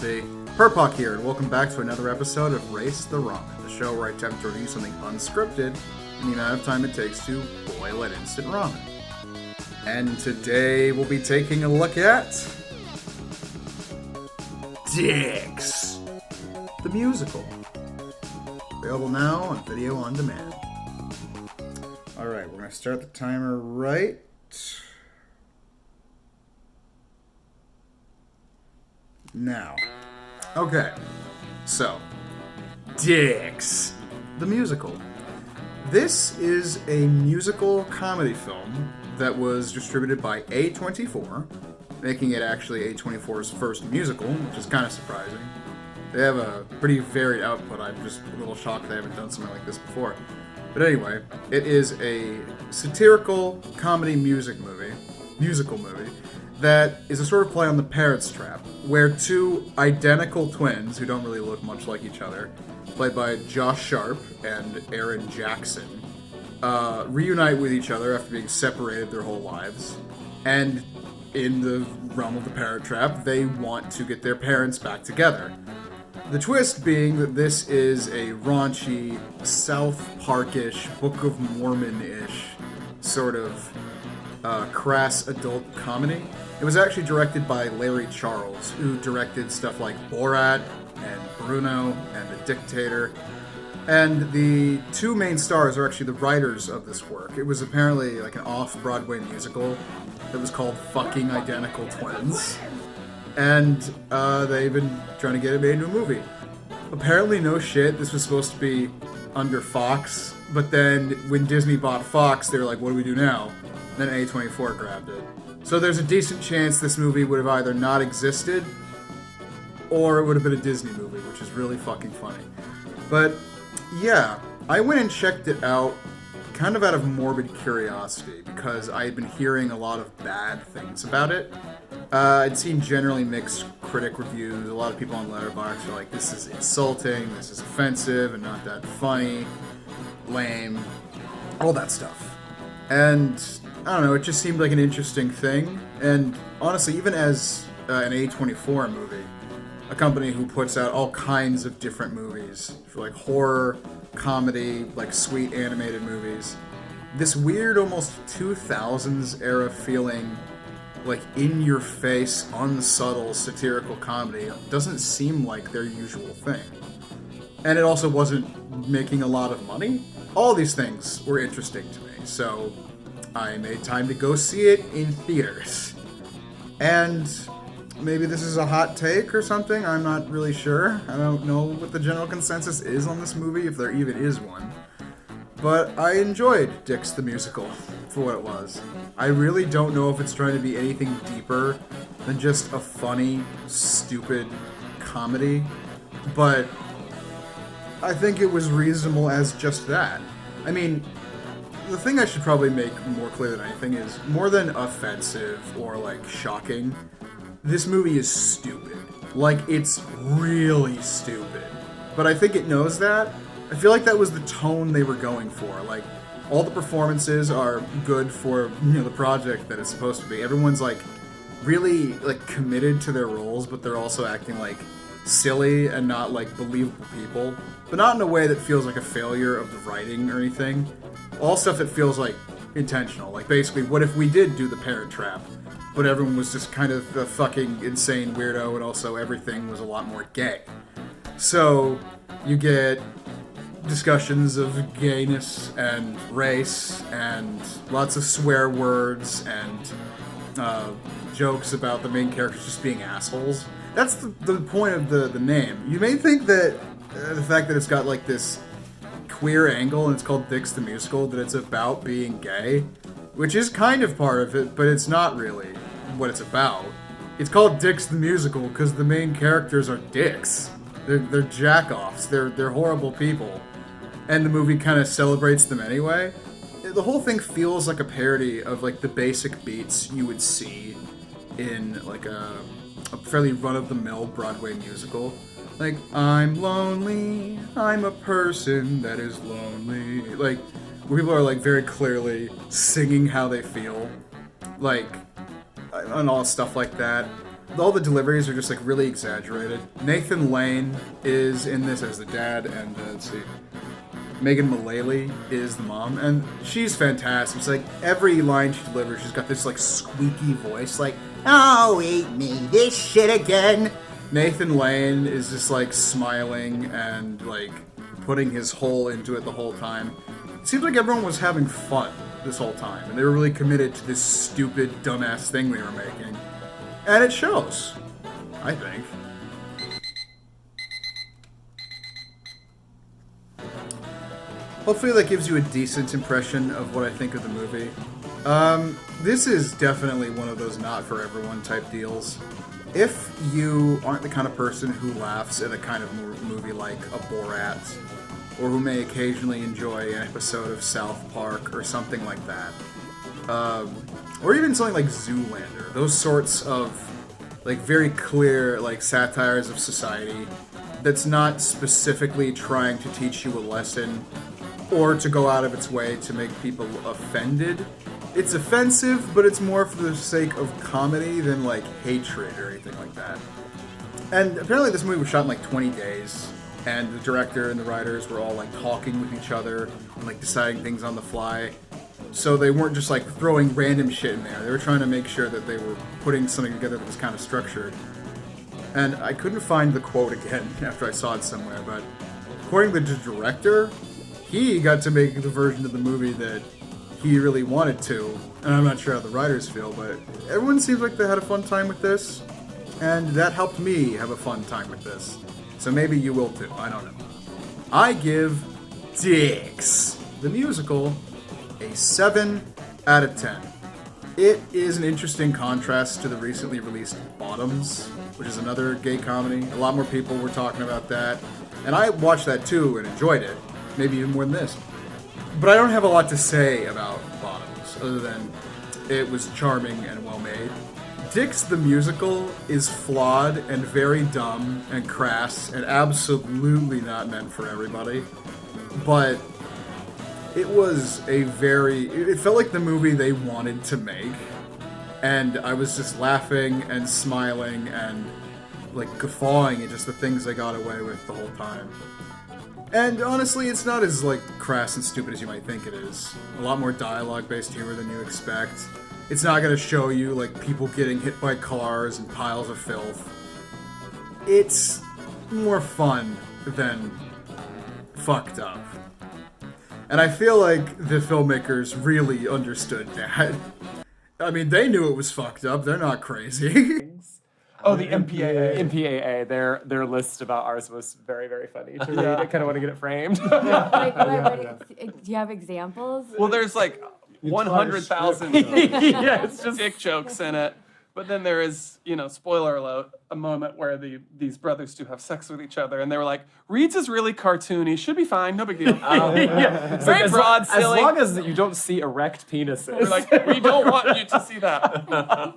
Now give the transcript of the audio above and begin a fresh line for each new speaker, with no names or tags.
B. Purpok here, and welcome back to another episode of Race the Ramen, the show where I attempt to review something unscripted in the amount of time it takes to boil an instant ramen. And today we'll be taking a look at... Dicks! The musical. Available now on video on demand. Alright, we're going to start the timer right... now. Okay, so, Dicks, the musical. This is a musical comedy film that was distributed by A24, making it actually A24's first musical, which is kind of surprising. They have a pretty varied output. I'm just a little shocked they haven't done something like this before. But anyway, it is a satirical comedy musical movie, that is a sort of play on The Parrot's Trap, where two identical twins, who don't really look much like each other, played by Josh Sharp and Aaron Jackson, reunite with each other after being separated their whole lives. And in the realm of The Parrot Trap, they want to get their parents back together. The twist being that this is a raunchy, South Park-ish, Book of Mormon-ish sort of crass adult comedy. It was actually directed by Larry Charles, who directed stuff like Borat and Bruno and The Dictator. And the two main stars are actually the writers of this work. It was apparently like an off-Broadway musical that was called Fucking Identical Twins. And they've been trying to get it made into a movie. Apparently, no shit, this was supposed to be under Fox, but then when Disney bought Fox, they were like, what do we do now? And then A24 grabbed it. So there's a decent chance this movie would have either not existed, or it would have been a Disney movie, which is really fucking funny. But, yeah, I went and checked it out kind of out of morbid curiosity, because I had been hearing a lot of bad things about it. I'd seen generally mixed critic reviews. A lot of people on Letterboxd are like, this is insulting, this is offensive, and not that funny, lame, all that stuff. And I don't know, it just seemed like an interesting thing. And honestly, even as an A24 movie, a company who puts out all kinds of different movies, for like horror, comedy, like sweet animated movies, this weird almost 2000s era feeling, like in-your-face, unsubtle satirical comedy doesn't seem like their usual thing. And it also wasn't making a lot of money. All these things were interesting to me, so I made time to go see it in theaters. And maybe this is a hot take or something, I'm not really sure. I don't know what the general consensus is on this movie, if there even is one. But I enjoyed Dicks the Musical for what it was. I really don't know if it's trying to be anything deeper than just a funny, stupid comedy, but I think it was reasonable as just that. I mean, the thing I should probably make more clear than anything is, more than offensive or, like, shocking, this movie is stupid. Like, it's really stupid. But I think it knows that. I feel like that was the tone they were going for. Like, all the performances are good for, the project that it's supposed to be. Everyone's, like, really, like, committed to their roles, but they're also acting, like, silly and not, like, believable people. But not in a way that feels like a failure of the writing or anything. All stuff that feels, like, intentional. Like, basically, what if we did do The Parrot Trap, but everyone was just kind of a fucking insane weirdo, and also everything was a lot more gay. So, you get discussions of gayness and race and lots of swear words and jokes about the main characters just being assholes. That's the point of the name. You may think that the fact that it's got like this queer angle and it's called Dicks the Musical, that it's about being gay, which is kind of part of it, but it's not really what it's about. It's called Dicks the Musical because the main characters are dicks. They're jack-offs. They're horrible people. And the movie kind of celebrates them anyway. The whole thing feels like a parody of like the basic beats you would see in like a fairly run-of-the-mill Broadway musical. Like, I'm lonely, I'm a person that is lonely. Like, where people are like very clearly singing how they feel. Like, and all stuff like that. all the deliveries are just like really exaggerated. Nathan Lane is in this as the dad, and let's see, Megan Mullally is the mom, and she's fantastic. It's like every line she delivers, she's got this like squeaky voice, like, "Oh, eat me this shit again." Nathan Lane is just like smiling and like putting his whole into it the whole time. It seems like everyone was having fun this whole time, and they were really committed to this stupid, dumbass thing we were making. And it shows, I think. Hopefully that gives you a decent impression of what I think of the movie. This is definitely one of those not for everyone type deals. If you aren't the kind of person who laughs at a kind of movie like a Borat, or who may occasionally enjoy an episode of South Park or something like that, or even something like Zoolander, those sorts of like very clear like satires of society that's not specifically trying to teach you a lesson or to go out of its way to make people offended. It's offensive, but it's more for the sake of comedy than like hatred or anything like that. And apparently this movie was shot in like 20 days, and the director and the writers were all like talking with each other and like deciding things on the fly. So they weren't just like throwing random shit in there. They were trying to make sure that they were putting something together that was kind of structured. And I couldn't find the quote again after I saw it somewhere, but according to the director, he got to make the version of the movie that he really wanted to. And I'm not sure how the writers feel, but everyone seems like they had a fun time with this. And that helped me have a fun time with this. So maybe you will too, I don't know. I give Dicks, the musical, a 7 out of 10. It is an interesting contrast to the recently released Bottoms, which is another gay comedy. A lot more people were talking about that. And I watched that too and enjoyed it, maybe even more than this. But I don't have a lot to say about Bottoms, other than it was charming and well made. Dicks the musical is flawed and very dumb and crass and absolutely not meant for everybody. But it was it felt like the movie they wanted to make. And I was just laughing and smiling and like guffawing at just the things they got away with the whole time. And honestly, it's not as like crass and stupid as you might think it is. A lot more dialogue-based humor than you expect. It's not going to show you like people getting hit by cars and piles of filth. It's more fun than fucked up. And I feel like the filmmakers really understood that. I mean, they knew it was fucked up. They're not crazy.
Oh, the MPAA. MPAA. Their list about ours was very, very funny to read. I kind of want to get it framed.
Do you have examples?
Well, there's like 100,000
Yeah, it's just
dick jokes in it. But then there is, spoiler alert, a moment where these brothers do have sex with each other, and they were like, Reed's is really cartoony, should be fine, no big deal.
It's
Very
like,
broad,
as
silly.
long as you don't see erect penises.
We're like, we don't want you to see that.